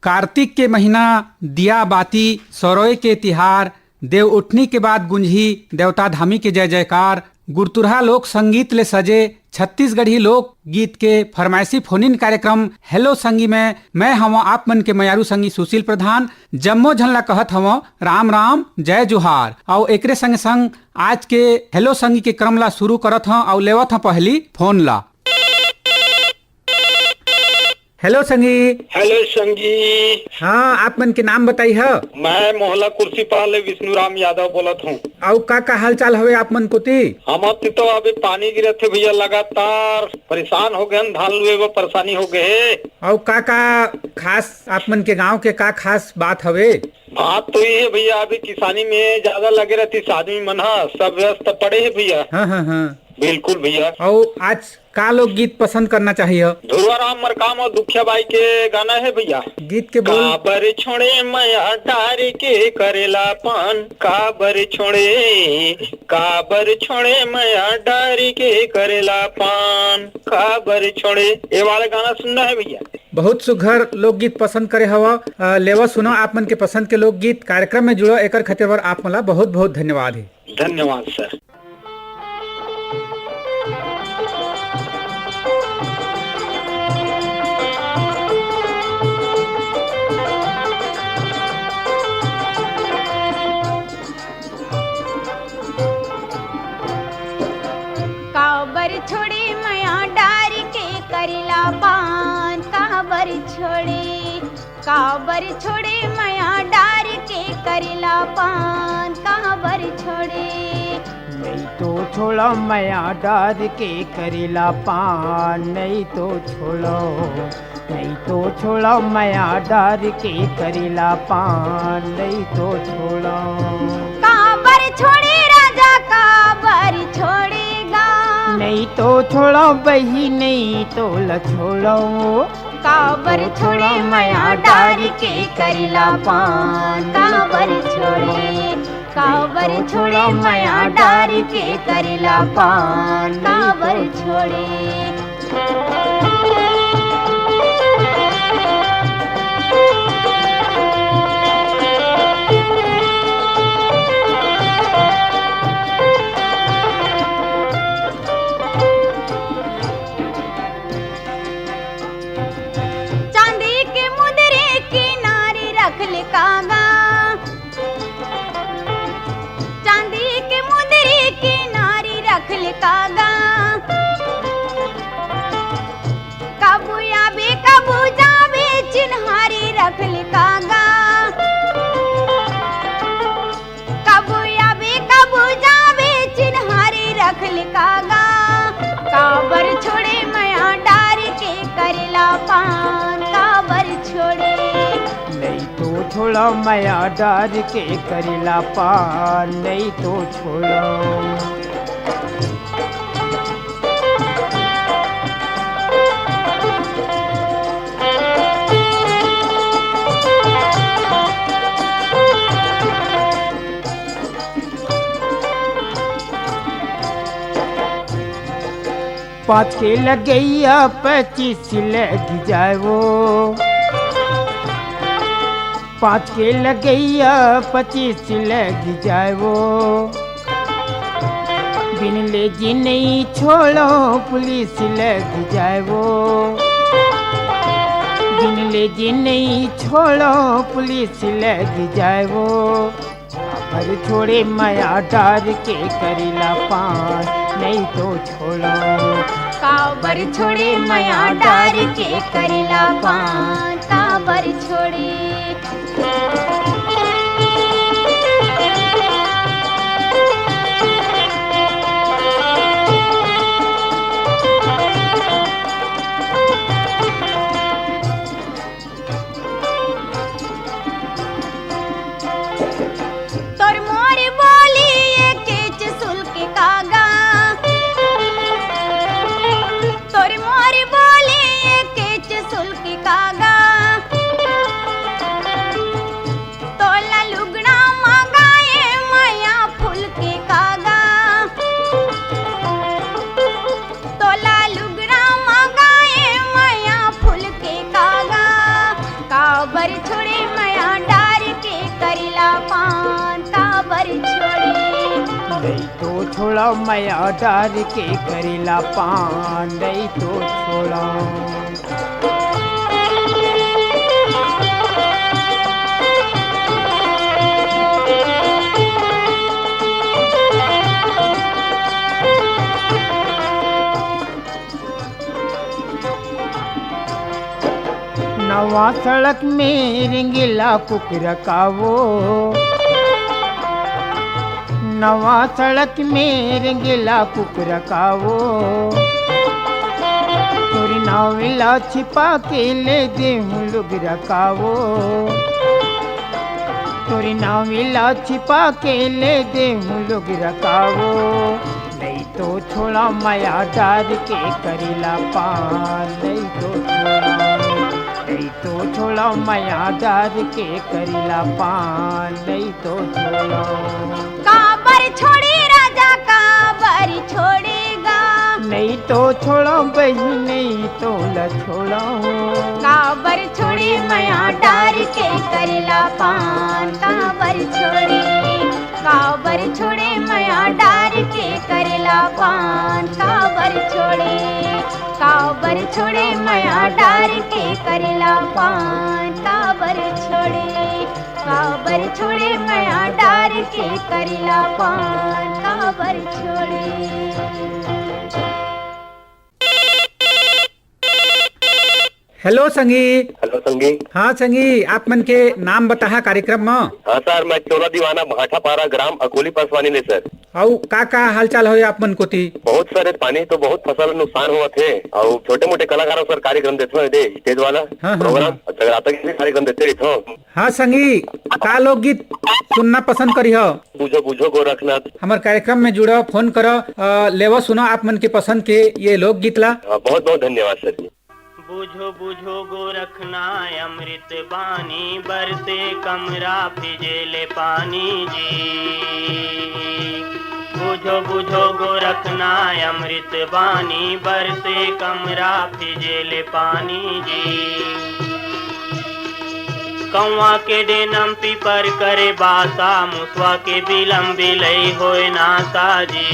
कार्तिक के महीना दिया बाती सरोय के तिहार, देव उठनी के बाद गुंजी देवता धामी के जय जयकार। गुरतुरहा लोक संगीत ले सजे छत्तीसगढ़ी लोक गीत के फरमाइशी फोनिन कार्यक्रम हेलो संगी में मैं हव आप मन के मयारू संगी सुशील प्रधान। जम्मो झन ला कहत हव राम राम जय जोहार। और एकरे संग संग आज के हेलो संगी के क्रम ला शुरू करत हव और लेवत हव पहली फोन ला। हेलो संगी। हेलो संगी। हाँ, आप मन के नाम बताई है? मैं मोहल्ला कुर्सी पाले विष्णुराम यादव बोलत हूँ। और का हाल चाल हवे आप मन कोती? हम तो अभी पानी गिरे थे भैया, लगातार परेशान हो गए, धान लुए वो परेशानी हो गए। और का खास आप मन के गांव के का खास बात हवे? बात तो ये है भैया, अभी किसानी में ज्यादा लगे रहती, आदमी मन सब व्यस्त पड़े है भैया। हाँ बिल्कुल भैया। और आज का लोग गीत पसंद करना चाहिए? धुरवाराम मरकाम और दुखिया बाई के गाना है भैया। गीत के बोल। काबर छोड़े मया डार के करेला पान, काबर छोड़े मया डार के करेला पान, काबर छोड़े। ये वाला गाना सुनना है भैया। बहुत सुघर लोकगीत पसंद करे हवा। लेवा सुनो आप मन के पसंद के लोकगीत। कार्यक्रम में जुड़ो एकर खातिर बर आप मला बहुत बहुत धन्यवाद है। धन्यवाद सर। काबर छोड़े मया डार के करेला पान, काबर छोड़े मया डार के करेला पान, काबर छोड़े। नहीं तो छोड़ो मया डार के करेला पान, नहीं तो छोड़ो मया डार के करेला पान, नहीं तो छोड़ो। काबर छोड़े राजा, काबर छोड़ेगा, नहीं तो छोड़ो बही, नहीं तो ल छोड़ो। काबर छोड़े मया डार के करेला पान, काबर छोड़े मया डार के करेला पान, काबर छोड़े। काबर छोड़े मया डार के करेला पान, काबर छोड़े। नहीं तो छोड़ो मया डार के करेला पान, नहीं तो छोड़ो। पाँच के लगैया 25 लग जाए वो, 5 के लगैया 25 लग जाए वो। बिन ले जी नहीं छोड़ो पुलिस लग जाए वो, बिन ले जी नहीं छोड़ो पुलिस लग जाए वो। काबर छोड़े मया डार के करेला पान, नहीं तो छोड़ो। काबर छोड़े मया डार के करेला पान, काबर छोड़े। छोड़ो माया डार के करेला पान, नहीं तो छोड़ो। नवा सड़क में रिंगीला कुकर कावो, नवा सड़क में रिंगीला कुकर कावो, तोरी नाविला छिपा के ले दे लोग रकावो, तोरी नाविला छिपा के ले दे लोग रकावो, नहीं तो छोड़ा माया डार के करेला पान, नहीं तो छोड़ा, नहीं तो छोड़ो माया डार के करेला पान, नहीं तो छोड़ो। काबर छोड़ी राजा काबर छोड़ेगा, नहीं तो छोड़ो बही, नहीं तो ल छोड़ो। काबर छोड़ी माया डार के करेला पान, काबर छोड़ी, काबर छोड़े माया डार के करेला पान, काबर छोड़े, काबर छोड़े माया डार के करेला पान, काबर छोड़े, काबर छोड़े माया डार के करेला पान, काबर छोड़े। हेलो संगी। हेलो संगी। हाँ संगी, आप मन के नाम बताहा कार्यक्रम में। हाँ सर, मैं चोला दीवाना भाटापारा ग्राम अकोली पासवानी ले सर। और का हालचाल हो आप मन को थी? बहुत सारे पानी तो बहुत फसल नुकसान हुआ थे, और छोटे मोटे कलाकारों सर कार्यक्रम देते दे स्टेज वाला प्रोग्राम जगराता के कार्यक्रम देते रही। हाँ संगी, का लोकगीत सुनना पसंद करी हो? बुझो बुझो गोरखनाथ। हमारे कार्यक्रम में जुड़ो, फोन करो, लेवो सुनो आप मन के पसंद के ये लोकगीत ला। बहुत बहुत धन्यवाद सर जी। बुझो बुझो गोरखनाथ अमृत बानी, बरसे कमरा भिजेले पानी जी। बुझो बुझो गोरखनाथ अमृत बानी, बरसे कमरा भिजेले पानी जी। कौआ के डेनम पीपर करे बासा, मुसवा के बिलम बिलई होए नासा जी।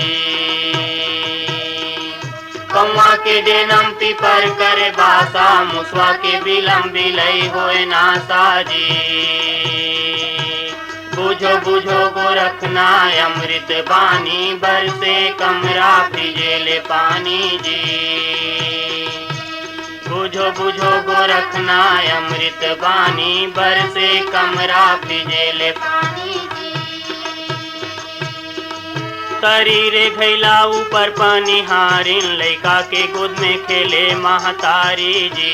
कौआ के डेनम पीपर करे बासा, मुसवा के बिलम बिलई होए नासा जी। बुझो बुझो गोरखनाथ अमृत बानी, बरसे कमरा भिजेले पानी जी। बुझो बुझो गोरखनाथ अमृत बानी, बरसे कमरा भिजेले पानी जी। तरीरे घैला ऊपर पानी हारिन, लइका के गोद में खेले महतारी जी।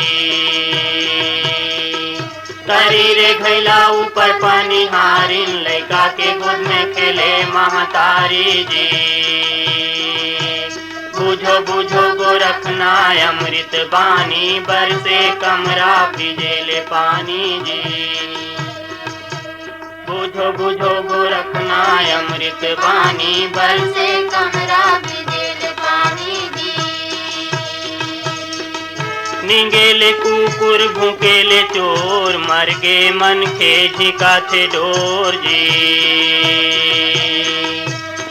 तरीरे घैला ऊपर पानी हारिन, लइका के गोद में खेले महतारी जी। बुझो बुझो गोरखनाथ अमृत बानी, बरसे कमरा भिजेले पानी जी। बुझो बुझो गोरखनाथ अमृत बानी, बरसे कमरा भिजेले पानी जी। निंगेले कुकुर भूकेले चोर, मरगे मन के झिका थे डोर जी।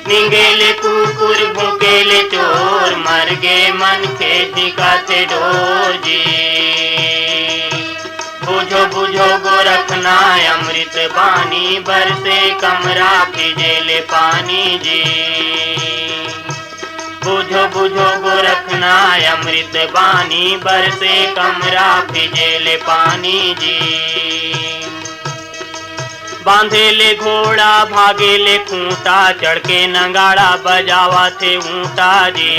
निंगेले कुकुर भूकेले चोर, मरगे मन के झिका थे डोर जी। बुझो बुझो गोरखनाथ अमृत बानी, बरसे कमरा भिजेले पानी जी। बुझो बुझो गोरखनाथ अमृत बानी, बरसे कमरा भिजेले पानी जी। बांधेले घोड़ा भागेले खूंटा, चढ़ के नगाड़ा बजावा थे ऊंटा जी।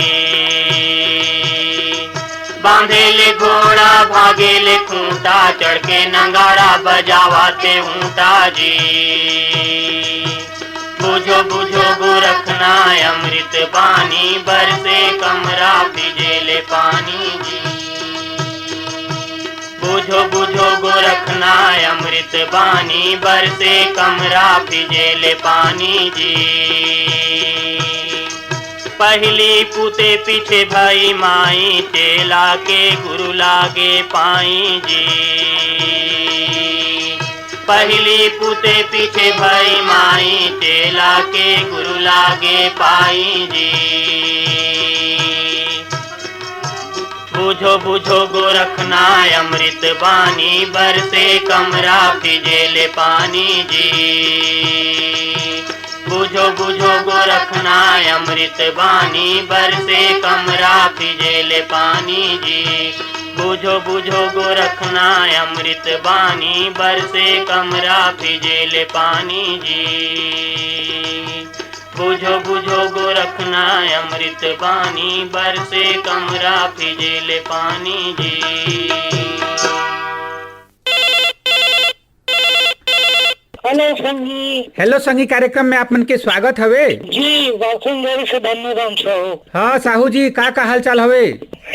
बांधेले घोड़ा भागेले खूंटा, चढ़ के नगाड़ा बजावा थे ऊंटा जी। बुझो बुझो गोरखनाथ अमृत बानी, बरसे कमरा भिजेले पानी जी। बुझो बुझो गोरखनाथ अमृत बानी, बरसे कमरा भिजेले पानी जी। पहली पुते पीछे भाई माई, चेला के गुरु लागे पाई जी। पहली पुते पीछे भई माई, चेला के गुरु लागे पाई जी। बुझो बुझो गोरखनाय अमृत बानी, बरसे कमरा फिजेले पानी जी। बुझो बुझो गोरखनाय अमृत बानी, बरसे कमरा फिजेले पानी जी। बुझो बुझो गोरखनाय अमृत बानी, बरसे कमरा फिजेले पानी जी। बुझो बुझो गोरखनाय अमृत बानी, बरसे कमरा फिजेले पानी जी। हेलो संगी। हेलो संगी कार्यक्रम में आपमन के स्वागत हवे जी वासुदेव से धन्यवाद साहू। हाँ साहू जी का हाल चाल हवे?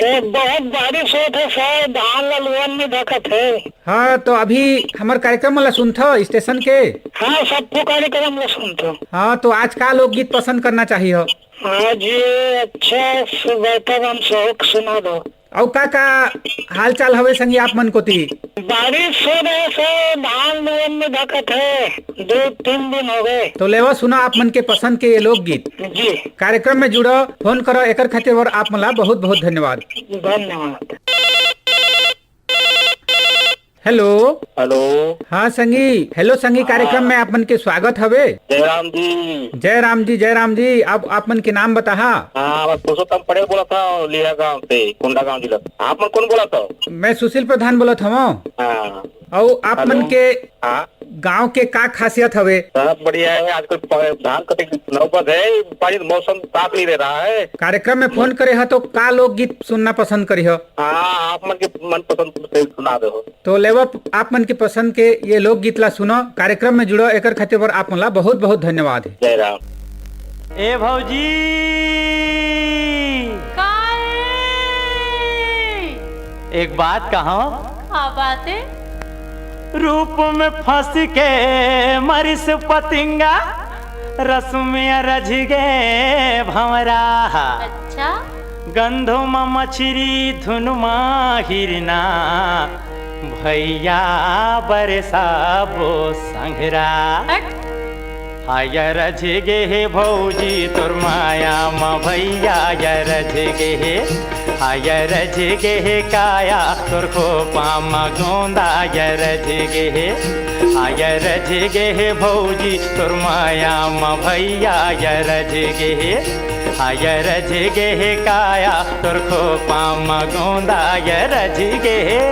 बहुत बारिश होत है सर, धान ललवन में धकत है। हाँ तो अभी हमार कार्यक्रम वाला सुनथो स्टेशन के? हाँ सबको कार्यक्रम में सुनता। हाँ तो आज का लोकगीत पसंद करना चाहिए? आज ये अच्छा बेहतर हम शौक सुना दो। और का हाल चाल हवे संगी आप मन को ती? बारिश हो रहे से धान ललवन में धकत है, 2-3 दिन हो गए। तो लेवा सुना आप मन के पसंद के ये लोकगीत। जी कार्यक्रम में जुड़ो, फोन करो, एकर खातिर और आप मला बहुत बहुत धन्यवाद। धन्यवाद। Hello hello. हाँ संगी, हेलो संगी कार्यक्रम में आप मन के स्वागत हवे। जयराम जी। जयराम जी, जयराम जी। आप मन के नाम बता। हाँ मैं पुरुषोत्तम पटेल बोला था, लिया गाँव से, कुंडा गाँव जिला। आप मन कौन बोला था? मैं सुशील प्रधान बोलत हूँ। हाँ और आप मन के हाँ गांव के का खासियत हवे? सब बढ़िया है। आजकल धान कटे की नौबत है, पानी मौसम साफ नहीं रह रहा है। कार्यक्रम में फोन करे है तो का लोकगीत सुनना पसंद करी हो? हाँ आप मन के मन पसंद सुना दो। तो लेवा आप मन के पसंद के ये लोकगीत ला सुनो, कार्यक्रम में जुड़ो, एकर खातिर पर आप मला बहुत बहुत धन्यवाद है। जय राम। ए भौजी एक बात कहो। हाँ बात है। रूप में फंस के मरिस पतिंगा, रस में रझ गे भंवरा। अच्छा गंधो में मछरी धुन में हिरना, भैया बरसा वो संघरा। हाय रझ गे हे भौजी तोर माया म भैया रझ गे हे। हाय रझ गे हे काया तोर खोपा म गोंदा रझ गे हे। हाय रझ गे हे भौजी तोर माया म भैया रझ गे हे। हाय रझ गे हे काया तोर खोपा म गोंदा रझ गे हे।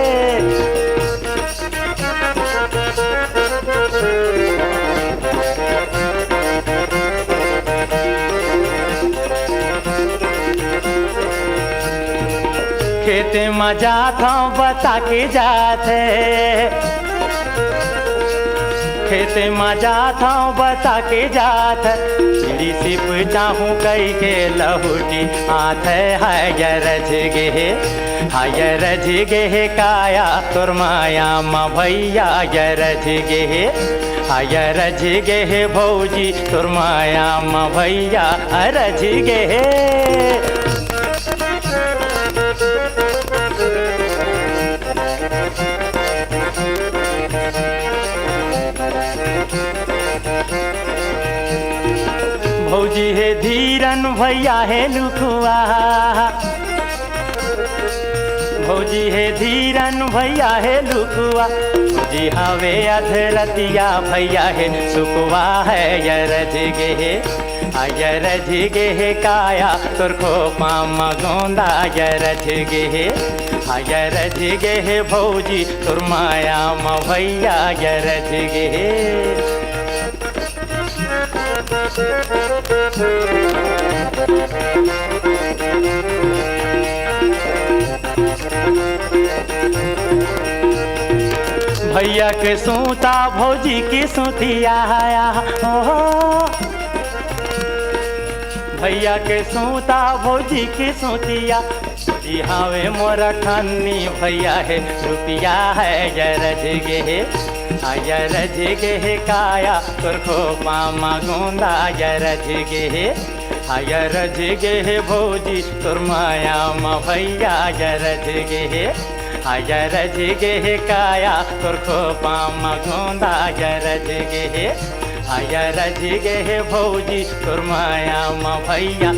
खेत में जाता बता के जाते, खेत में जाता बता के जात, चिड़ी सिप चाहूँ कई के लहुटी हाथ है रझ गे हे। हाय रझ गे हे काया तोर माया म भैया रझ गे हे। हाय रझ गे हे भौजी तोर माया म भैया रझ गे हे। भौजी हे धीरन भैया हे लुकुआ। भौजी हे धीरन भैया हे लुकुआ। भौजी हवे अधरतिया भैया हे सुकुआ है रझ गे हे। आय रझ गे हे काया तोर खोपा म गोंदा रझ गे हे। आय रझ गे हे भौजी तोर माया म भैया रझ गे हे। भैया के सूता भौजी की सूतिया हो। भैया के सूता भौजी की सूतिया, हवे मोरा खन्नी भैया है रुपिया है रझ गे हे। आय रझ गे हे काया तोर खोपा म गोंदा रझ गे हे। आय रझ गे हे भौजी तोर माया म भैया रझ गे हे। आया रजगे हे काया तोर खोपा मघोंदा आया रजगे हे आया रजगे हे भौजी तोर माया मा भैया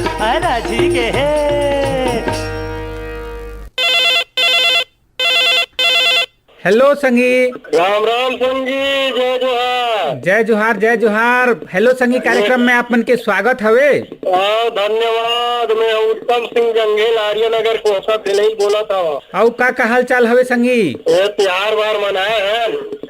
रजगे हे। हेलो संगी। राम राम संगी, जय जोहार। जय जोहार जय जोहार। हेलो संगी, कार्यक्रम में आप मन के स्वागत हवे। धन्यवाद। मैं उत्तम सिंह जंगेल आर्यनगर कोसा से बोला था। और का हाल चाल हवे संगी? ये त्योहार बार मनाए हैं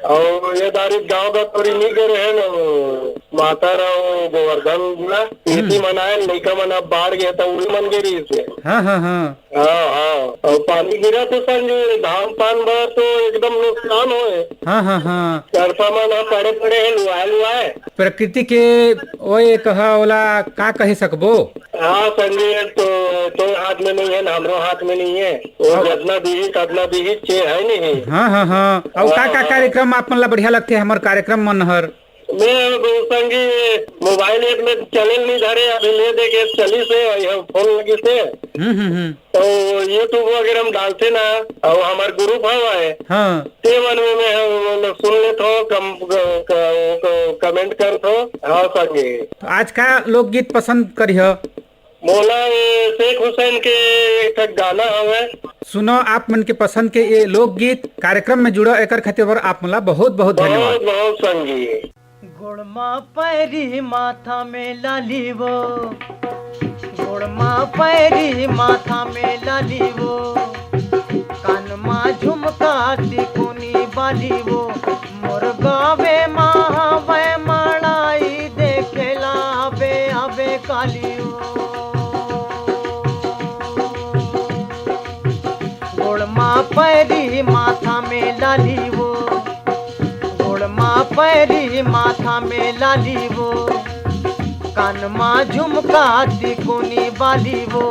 और ये दारी गाँव का थोड़ी नहीं करे है न माता राव गोवर्धन ना खेती मनाए लड़का मन अब बाढ़ गया था उड़ी मन गिरी इसमें। हाँ हाँ हाँ हाँ और पानी गिरा तो संजय धान पान भर तो एकदम नुकसान होए। हाँ हाँ हाँ। सरसा मन पड़े पड़े है लुआए प्रकृति के ओए कहा ओला का कहे सकबो। हाँ संजय तो हाथ में नहीं है ना हमरो हाथ में नहीं है। वो जितना दी चे है नहीं। हाँ हाँ हाँ। और का कार्यक्रम आप मन ला बढ़िया लगते है हमार कार्यक्रम मनहर? मैं संगी मोबाइल एक में चले नहीं धरे अभी ले दे के चली से फोन लगी से तो यूट्यूब वगैरह में डालते ना और हमारे ग्रुप है हाँ ते मन में सुन ले तो कमेंट कर तो। हाँ संगी आज का लोकगीत पसंद करिह? मोला शेख हुसैन के एक गाना हवे सुनो आप मन के पसंद के ये लोकगीत कार्यक्रम में जुड़ो एकर खातिर आप मला बहुत बहुत धन्यवाद। बहुत संगी। गुड़मा पैरी माथा में लाली वो गुड़मा पैरी माथा में लाली वो कानमा झुमका तिकोनी बाली वो मोर गावे महावे मड़ाई देखेला आबे आबे काली गुड़मा पैरी माथा में लाली वो गुड़मा पैरी माथा में लाली वो कानमा झुमका तिकोनी बाली वो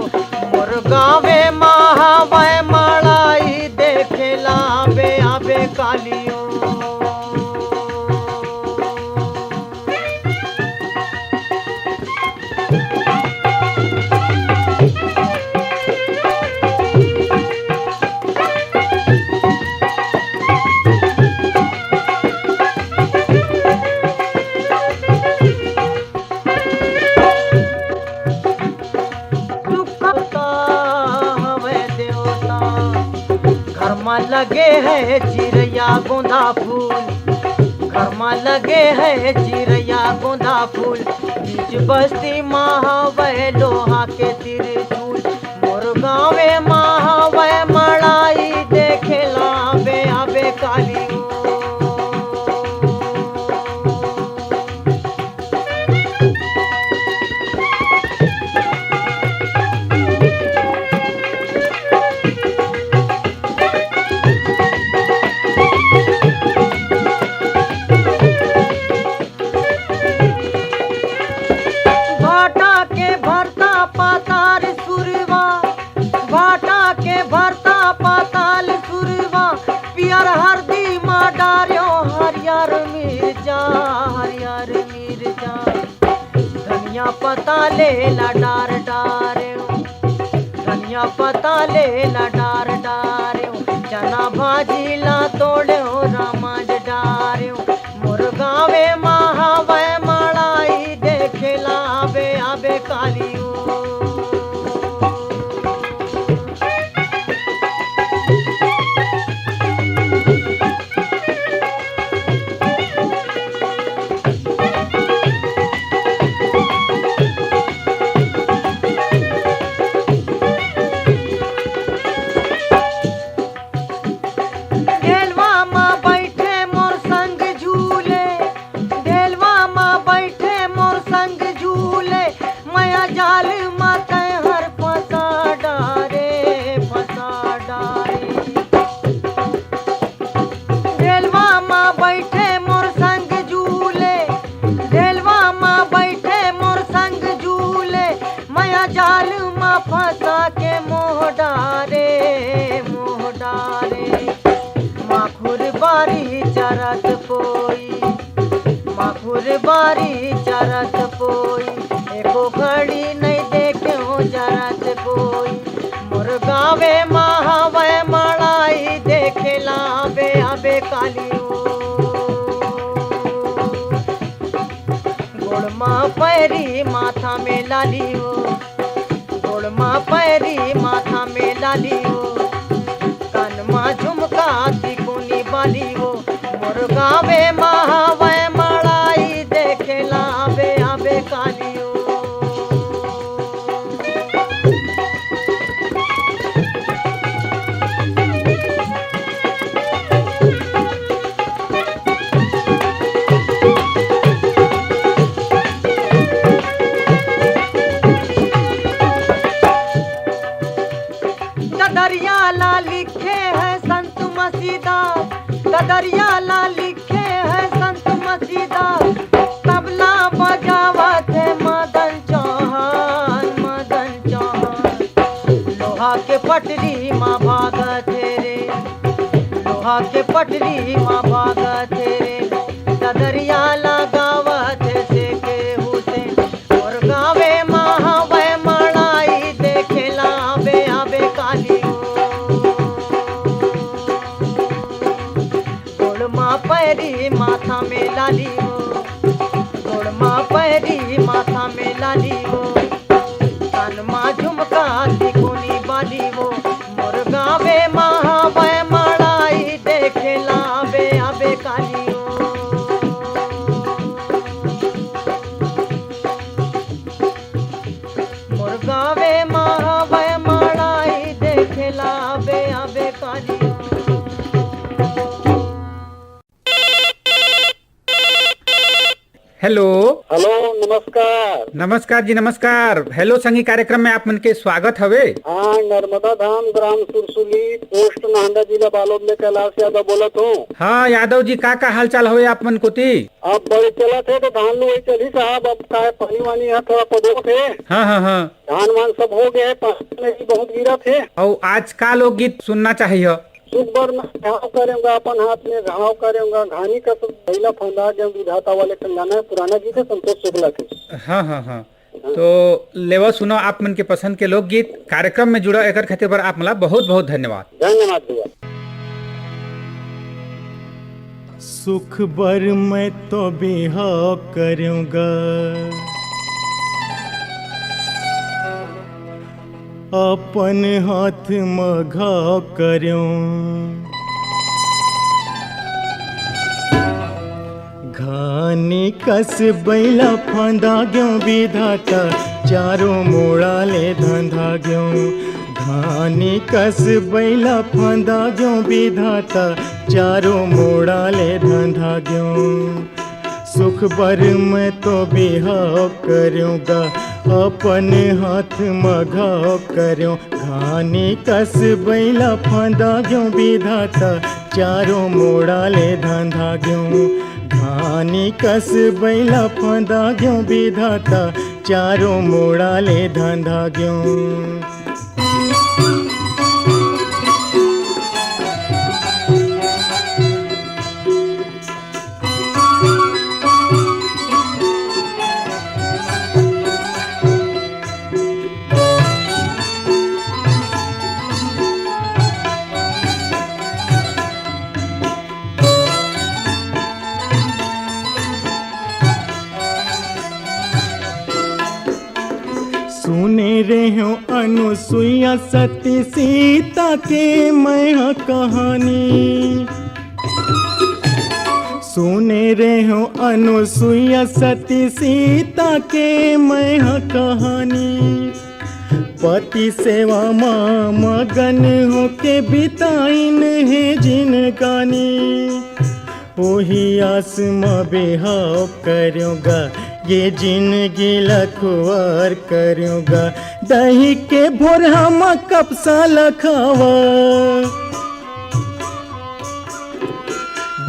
मोर गावे महावे मड़ाई देखेला आबे आबे कालियो। लगे है चिड़ैया गोंदा फूल घर में लगे है चिड़ैया गोंदा फूल बीच बस्ती महावे लोहा के त्रिशूल मोर गावे महावे मड़ाई देखेला आबे आबे काली पता ले ला डार डारे धनिया पता ले ला डार डारे चना भाजी ला तोड़े रामाज डारे मोर गावे महावे मड़ाई देखेला आबे आबे कालियो। जाल मा फंसा के मोह डारे माखुर बारी चरत पोई माखुर बारी चरत पोई एको घड़ी नहीं देखे जरत पोई मोर गावे महावे मड़ाई दे पैरी माथा में लाली हो, गोड़मा पैरी माथा में लाली हो, कानमा झुमका तिकोनी बाली हो, मोर गावे महावे मड़ाई देखेला आबे आबे काली हो। दरियाला लिखे है संत मसीदार, दरियाला लिखे है संत मसीदार, तबला बजावत है मदन चौहान, मदन चौहान। लोहा के पटरी माँ भागत है रे, लोहा के पटरी माँ भागत है रे, दरियाला गावत है से केहू से, और गावे महावे मड़ाई देखेला आबे आबे काली हो। गोड़मा पैरी माथा में लाली हो, गोड़मा पैरी माथा में लाली हो, कानमा झुमका तिकोनी बाली हो, मोर गावे महावे मड़ाई देखेला आबे आबे काली हो। मोर गावे महावे मड़ाई देखेला आबे आबे काली हो। हेलो हेलो, नमस्कार। नमस्कार जी, नमस्कार। हेलो संगी कार्यक्रम में आप मन के स्वागत हवे। हाँ, नर्मदा धाम ग्राम सुरसुली पोस्ट नांदा जिला बालोद में कैलाश यादव बोलत हूँ। हाँ यादव जी, का हाल चाल हवे आप मन कोती? अब बड़े चला थे तो धान वही चली साहब, अब का है पानी वानी यहाँ थोड़ा पदो थे। हाँ हाँ हाँ। धान वान सब हो गया है, पानी में भी बहुत गिरा थे। और आज का लोकगीत सुनना चाहिए? सुखबर में घाव करेंगा, अपन हाथ में घाव करेंगा, घानी का सब पहला फंदा जो विधाता वाले गाना है, पुराना गीत है, संतोष शुक्ला के। हाँ हाँ हाँ। तो लेवा सुनो आप मन के पसंद के लोकगीत। कार्यक्रम में जुड़ा एकर खातिर पर आप मला बहुत बहुत धन्यवाद। धन्यवाद भैया। सुख बर मैं तो बिहाव करूँगा, अपन हाथ में घाव करूँ, घानी कस बैला फंदा ग्यों विधाता, चारों मोड़ा ले धंधा ग्यों, घानी कस बैला फंदा ग्यों विधाता, चारों मोड़ा ले धंधा ग्यों। सुख बर मैं तो बिहाव करूँगा, अपन हाथ में घाव करूँ, घानी कस बैला फंदा ग्यों विधाता, चारों मोड़ा ले धंधा ग्यों, घानी कस बैला फंदा ग्यों विधाता, चारों मोड़ा ले धंधा ग्यों। सुने रहे हो अनुसुईया सती सीता के मैं कहानी, सुने रहे हो अनुसुईया सती सीता के मैं कहानी, पति सेवा माँ मगन हो के बिताइन है जिनगानी, वही आस में बेहाव करूँगा, ये जिंदगी लखवार करूँगा, दही के भोर हम कपसा लखावा,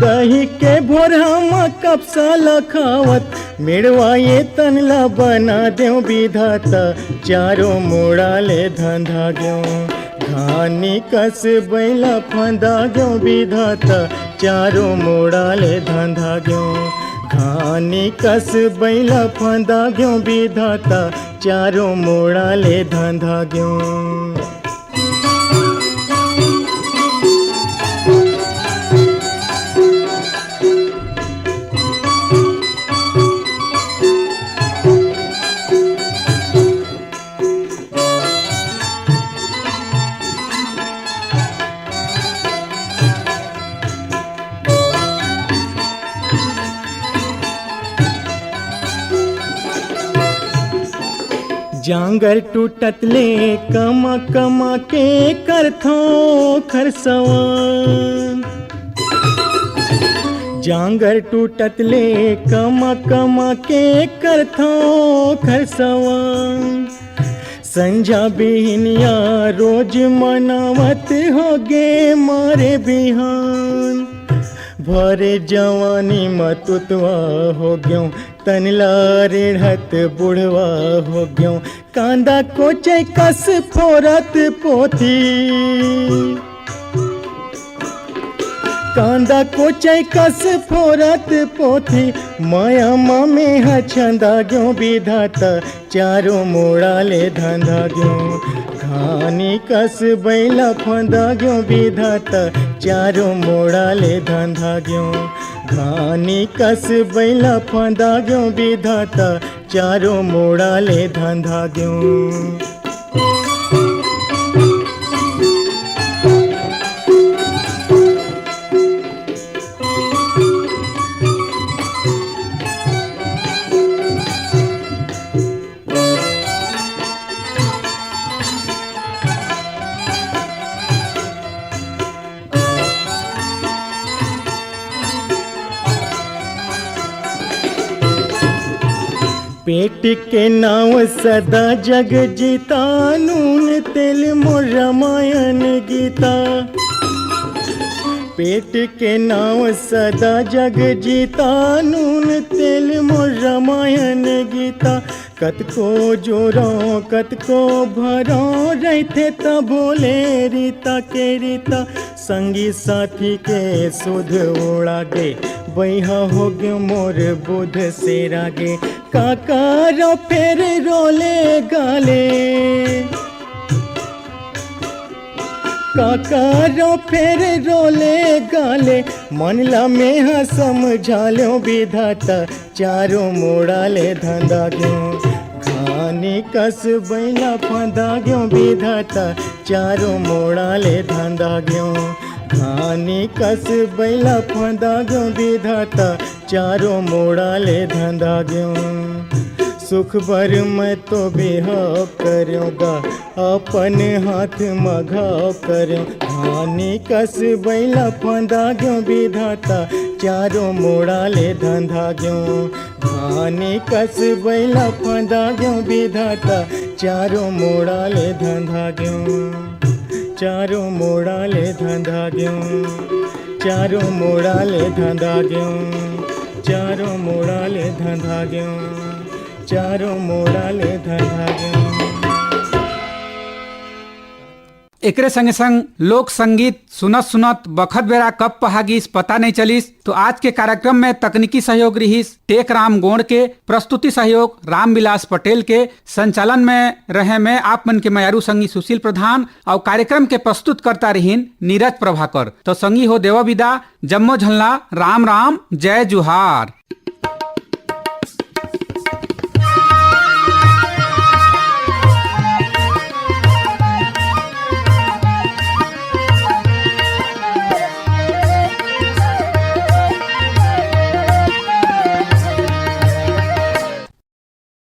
दही के भोर हम कपसा लखावत, मेड़वा ये तनला बना देव विधाता, चारों मोड़ा ले धंधा ग्यों, घानी कस बैला फंदा ग्यों विधाता, चारों मोड़ा ले धंधा ग्यों, घानी कस बैला फंदा ग्यों विधाता, चारों मोड़ा ले धंधा ग्यों। जांगर टूटत ले कमा कमा के करथो खरसवान। जांगर टूटत ले कमा कमा के करथो खरसवान। संझा बिहनिया रोज मनावत होगे मारे बिहान। भरे जवानी मतुतवा हो ग्यों तनला रेढ़त बुढ़वा हो ग्यों। कांदा कोचे कस फोरत पोथी। कांदा कोचे कस फोरत पोथी। माया मामे हछंदा ग्यों विधाता चारों मोड़ा ले धंधा ग्यों। घानी कस बैला फंदा ग्यों विधाता चारों मोड़ा ले धंधा ग्यों। घानी कस बैला फंदा ग्यों विधाता चारों मोड़ा ले धंधा ग्यों। पेट के नाव सदा जग जीता। नून तेल मोर रामायण गीता। पेट के नाव सदा जग जीता। नून तेल मोर रामायण गीता। कतको जोरों कतको भरों रहते त बोले रीता के रीता। संगी साथी के सुध उड़ा गे बैहा हो गयो मोर बुध से रागे। काकारो फेर रोले गाले। काकारो फेर रोले गाले। मनला में हा समझालो विधाता चारों मोड़ा ले धंधा ग्यों। घानी कस बैला फंदा ग्यों विधाता चारों मोड़ा ले धंधा ग्यों। घानी कस बैला फंदा ग्यों विधाता चारों मोड़ा ले धंधा ग्यों। सुख भर मैं तो बेहाव करूँगा अपन हाथ मघाव करूँ। घानी कस बैला फंदा ग्यों विधाता चारों मोड़ा ले धंधा ग्यों। घानी कस बैला फंदा ग्यों विधाता चारों मोड़ा ले धंधा ग्यों। चारों मोड़ा ले धंधा ग्यों। चारों मोड़ा ले धंधा ग्यों। चारों मोड़ा ले धंधा ग्यों। चारों मोड़ा ले धंधा ग्यों। एकरे संगे संग लोक संगीत सुनत सुनत बखत बेरा कब पहागिस पता नहीं चलिस। तो आज के कार्यक्रम में तकनीकी सहयोग रहीस टेक राम गोंड के। प्रस्तुति सहयोग रामविलास पटेल के। संचालन में रहे मैं आप मन के मयारू संगी सुशील प्रधान और कार्यक्रम के प्रस्तुत करता रहीन नीरज प्रभाकर। तो संगी हो देवा विदा। जम्मो झल्ला राम राम जय जुहार।